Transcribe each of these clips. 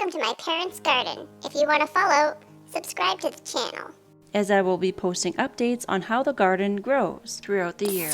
welcome to my parents' garden. If you want to follow, subscribe to the channel, as I will be posting updates on how the garden grows throughout the year.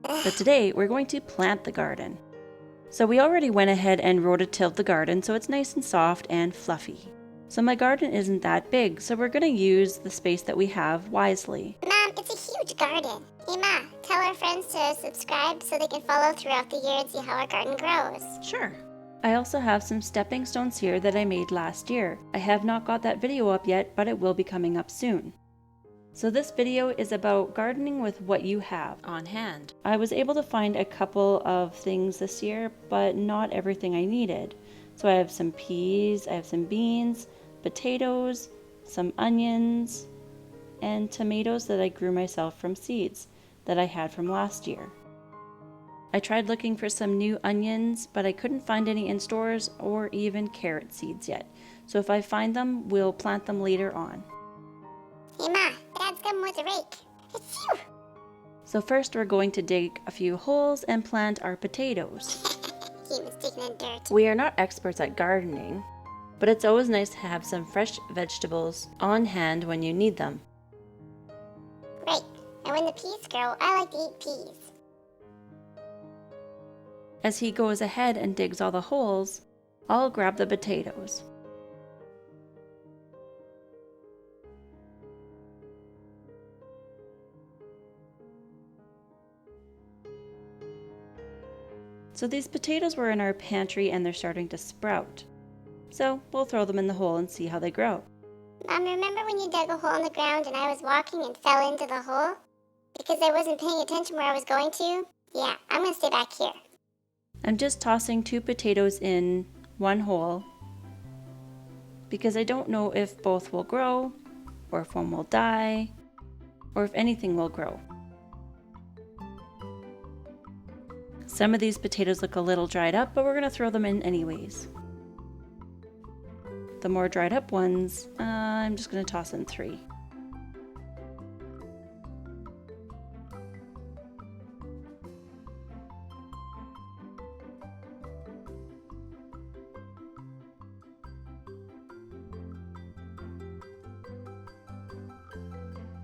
But today we're going to plant the garden. So we already went ahead and rototilled the garden so it's nice and soft and fluffy. So my garden isn't that big, so we're going to use the space that we have wisely. Mom, it's a huge garden. Hey Ma, tell our friends to subscribe so they can follow throughout the year and see how our garden grows. Sure. I also have some stepping stones here that I made last year. I have not got that video up yet, but it will be coming up soon. So this video is about gardening with what you have on hand. I was able to find a couple of things this year, but not everything I needed. So I have some peas, I have some beans, potatoes, some onions, and tomatoes that I grew myself from seeds that I had from last year. I tried looking for some new onions, but I couldn't find any in stores or even carrot seeds yet. So if I find them, we'll plant them later on. Hey Ma, Dad's coming with a rake. Achoo! So first we're going to dig a few holes and plant our potatoes. He was digging in dirt. We are not experts at gardening, but it's always nice to have some fresh vegetables on hand when you need them. Right, and when the peas grow, I like to eat peas. As he goes ahead and digs all the holes, I'll grab the potatoes. So these potatoes were in our pantry and they're starting to sprout. So we'll throw them in the hole and see how they grow. Mom, remember when you dug a hole in the ground and I was walking and fell into the hole? Because I wasn't paying attention where I was going to? Yeah, I'm gonna stay back here. I'm just tossing 2 potatoes in one hole because I don't know if both will grow, or if one will die, or if anything will grow. Some of these potatoes look a little dried up, but we're going to throw them in anyways. The more dried up ones, I'm just going to toss in 3.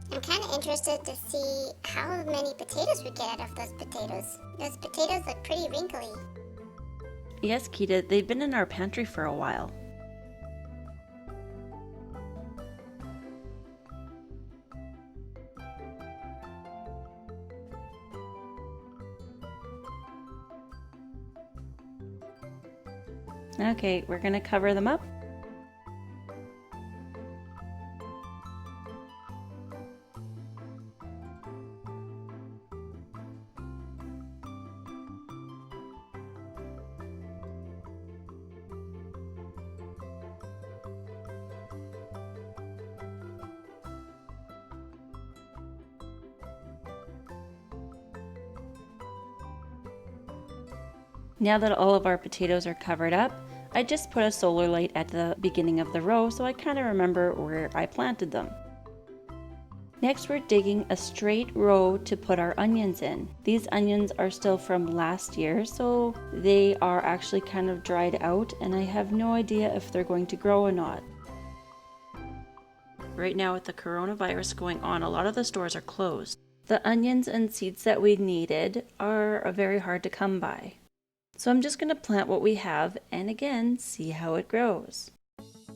I'm kind of interested to see how many potatoes we get out of those potatoes. Those potatoes look pretty wrinkly. Yes, Kita, they've been in our pantry for a while. Okay, we're going to cover them up. Now that all of our potatoes are covered up, I just put a solar light at the beginning of the row so I kind of remember where I planted them. Next we're digging a straight row to put our onions in. These onions are still from last year, so they are actually kind of dried out and I have no idea if they're going to grow or not. Right now with the coronavirus going on, a lot of the stores are closed. The onions and seeds that we needed are very hard to come by. So I'm just going to plant what we have and again see how it grows.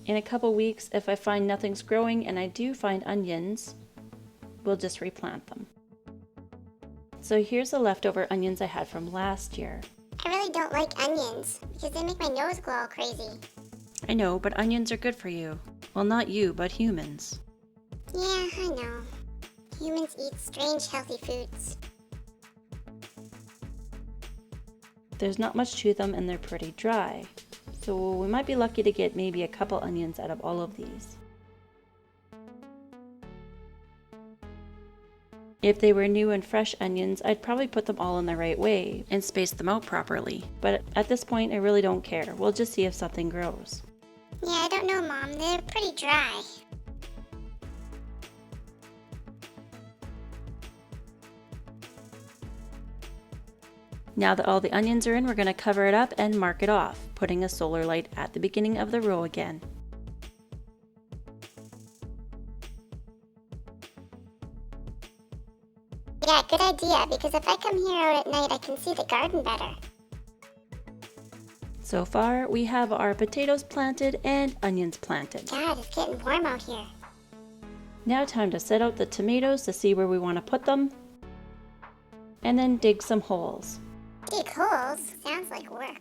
In a couple weeks, if I find nothing's growing and I do find onions, we'll just replant them. So here's the leftover onions I had from last year. I really don't like onions because they make my nose go all crazy. I know, but onions are good for you. Well, not you, but humans. Yeah, I know. Humans eat strange healthy foods. There's not much to them and they're pretty dry. So we might be lucky to get maybe a couple onions out of all of these. If they were new and fresh onions, I'd probably put them all in the right way and space them out properly. But at this point, I really don't care. We'll just see if something grows. Yeah, I don't know, Mom. They're pretty dry. Now that all the onions are in, we're going to cover it up and mark it off, putting a solar light at the beginning of the row again. Yeah, good idea, because if I come here out at night, I can see the garden better. So far, we have our potatoes planted and onions planted. God, it's getting warm out here. Now time to set out the tomatoes to see where we want to put them, and then dig some holes. Dig holes? Sounds like work.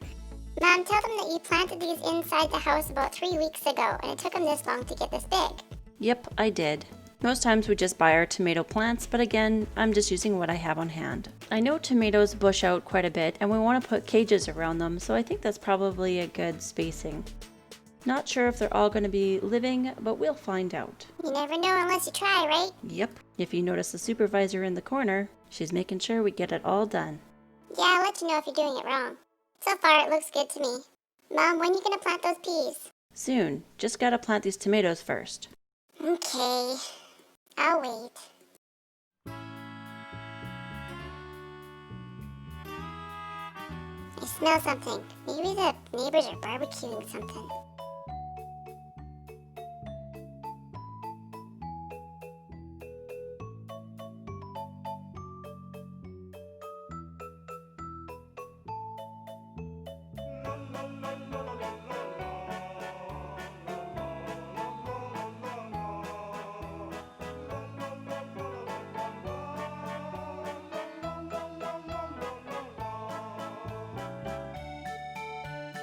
Mom, tell them that you planted these inside the house about 3 weeks ago, and it took them this long to get this big. Yep, I did. Most times we just buy our tomato plants, but again, I'm just using what I have on hand. I know tomatoes bush out quite a bit, and we want to put cages around them, so I think that's probably a good spacing. Not sure if they're all going to be living, but we'll find out. You never know unless you try, right? Yep. If you notice the supervisor in the corner, she's making sure we get it all done. Yeah, I'll let you know if you're doing it wrong. So far, it looks good to me. Mom, when are you going to plant those peas? Soon. Just gotta plant these tomatoes first. Okay. I'll wait. I smell something. Maybe the neighbors are barbecuing something.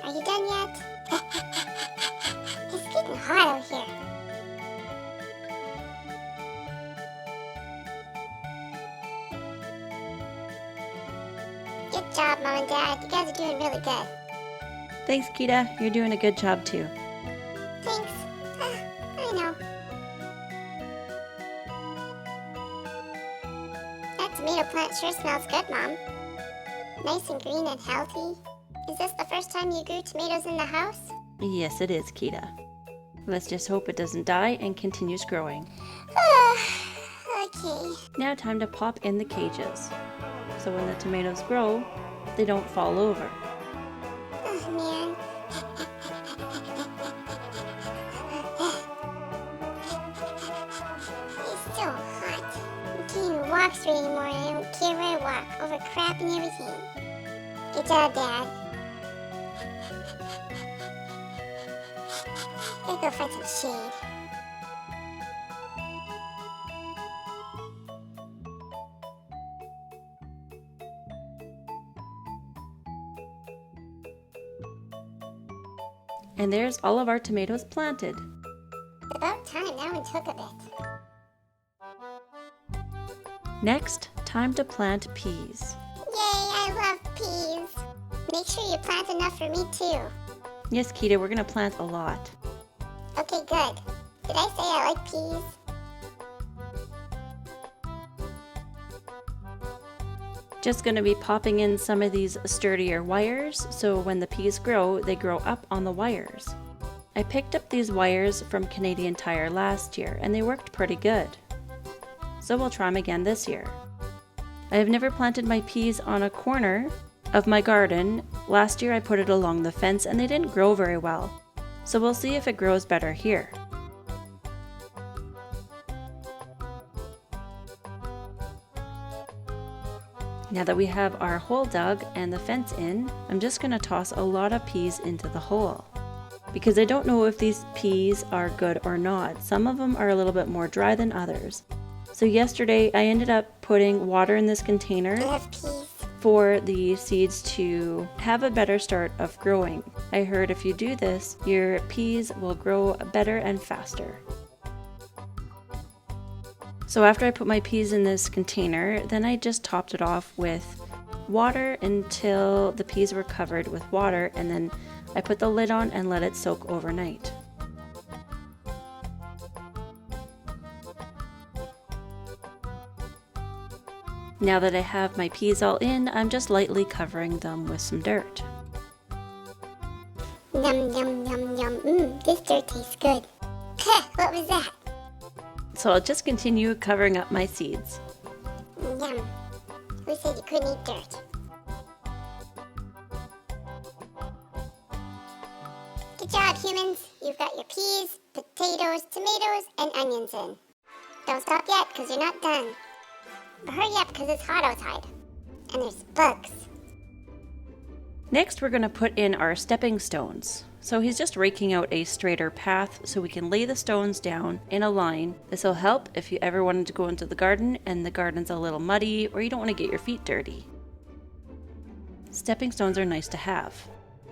Are you done yet? It's getting hot out here. Good job, Mom and Dad. You guys are doing really good. Thanks, Kita. You're doing a good job too. Thanks. I know. That tomato plant sure smells good, Mom. Nice and green and healthy. Is this the first time you grew tomatoes in the house? Yes, it is, Kita. Let's just hope it doesn't die and continues growing. Okay. Now time to pop in the cages. So when the tomatoes grow, they don't fall over. Oh, man. It's so hot. I can't even walk straight anymore, and I don't care where I walk, over crap and everything. Good job, Dad. Gotta go find some shade. And there's all of our tomatoes planted. About time, that one took a bit. Next, time to plant peas. Yay, I love peas. Make sure you plant enough for me too. Yes, Kita, we're gonna plant a lot. Okay, good. Did I say I like peas? Just gonna be popping in some of these sturdier wires, so when the peas grow, they grow up on the wires. I picked up these wires from Canadian Tire last year, and they worked pretty good. So we'll try them again this year. I have never planted my peas on a corner of my garden. Last year I put it along the fence and they didn't grow very well. So we'll see if it grows better here. Now that we have our hole dug and the fence in, I'm just going to toss a lot of peas into the hole. Because I don't know if these peas are good or not. Some of them are a little bit more dry than others. So yesterday I ended up putting water in this container I love peas. for the seeds to have a better start of growing. I heard if you do this, your peas will grow better and faster. So after I put my peas in this container, then I just topped it off with water until the peas were covered with water, and then I put the lid on and let it soak overnight. Now that I have my peas all in, I'm just lightly covering them with some dirt. Yum, yum, yum, yum. This dirt tastes good. What was that? So I'll just continue covering up my seeds. Yum. Who said you couldn't eat dirt? Good job, humans. You've got your peas, potatoes, tomatoes, and onions in. Don't stop yet, because you're not done. But hurry up, because it's hot outside. And there's bugs. Next, we're going to put in our stepping stones. So he's just raking out a straighter path so we can lay the stones down in a line. This will help if you ever wanted to go into the garden and the garden's a little muddy or you don't want to get your feet dirty. Stepping stones are nice to have.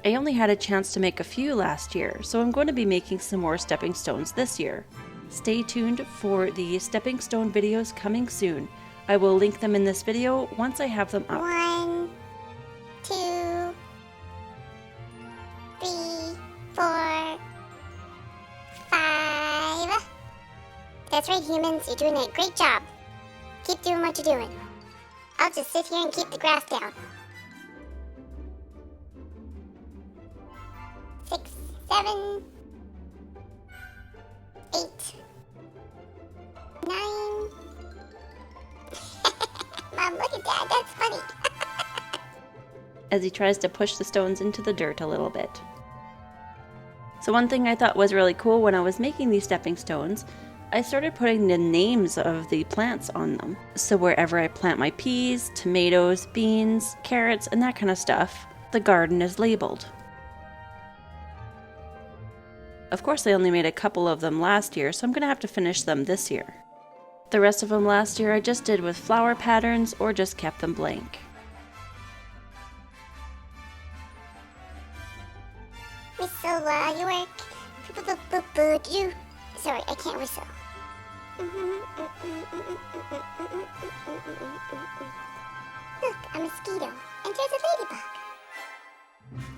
I only had a chance to make a few last year, so I'm going to be making some more stepping stones this year. Stay tuned for the stepping stone videos coming soon. I will link them in this video once I have them up. 1, 2, 3, 4, 5. That's right, humans. You're doing a great job. Keep doing what you're doing. I'll just sit here and keep the grass down. 6, 7, 8, 9. Mom, look at that. That's funny. As he tries to push the stones into the dirt a little bit. So one thing I thought was really cool when I was making these stepping stones, I started putting the names of the plants on them. So wherever I plant my peas, tomatoes, beans, carrots, and that kind of stuff, the garden is labeled. Of course, I only made a couple of them last year, so I'm going to have to finish them this year. The rest of them last year I just did with flower patterns or just kept them blank. Whistle while you work. Do. Sorry, I can't whistle. Look, a mosquito. And there's a ladybug.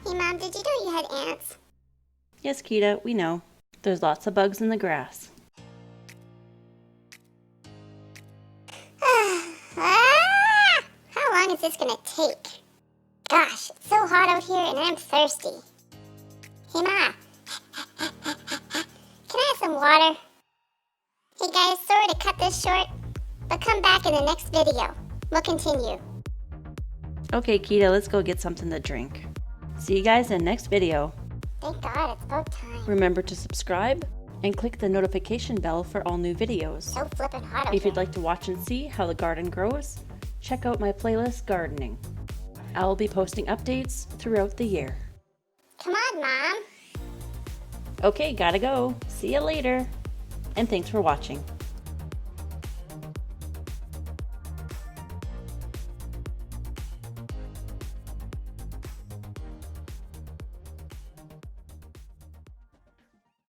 Hey, Mom, did you know you had ants? Yes, Kita, we know. There's lots of bugs in the grass. How long is this gonna take? Gosh, it's so hot out here and I'm thirsty. Hey, Ma. Can I have some water? Hey guys, sorry to cut this short, but come back in the next video. We'll continue. Okay, Kita, let's go get something to drink. See you guys in the next video. Thank God, it's about time. Remember to subscribe and click the notification bell for all new videos. So flippin' hot out If here. you'd like to watch and see how the garden grows, check out my playlist Gardening. I'll be posting updates throughout the year. Come on, Mom. Okay, gotta go. See you later. And thanks for watching.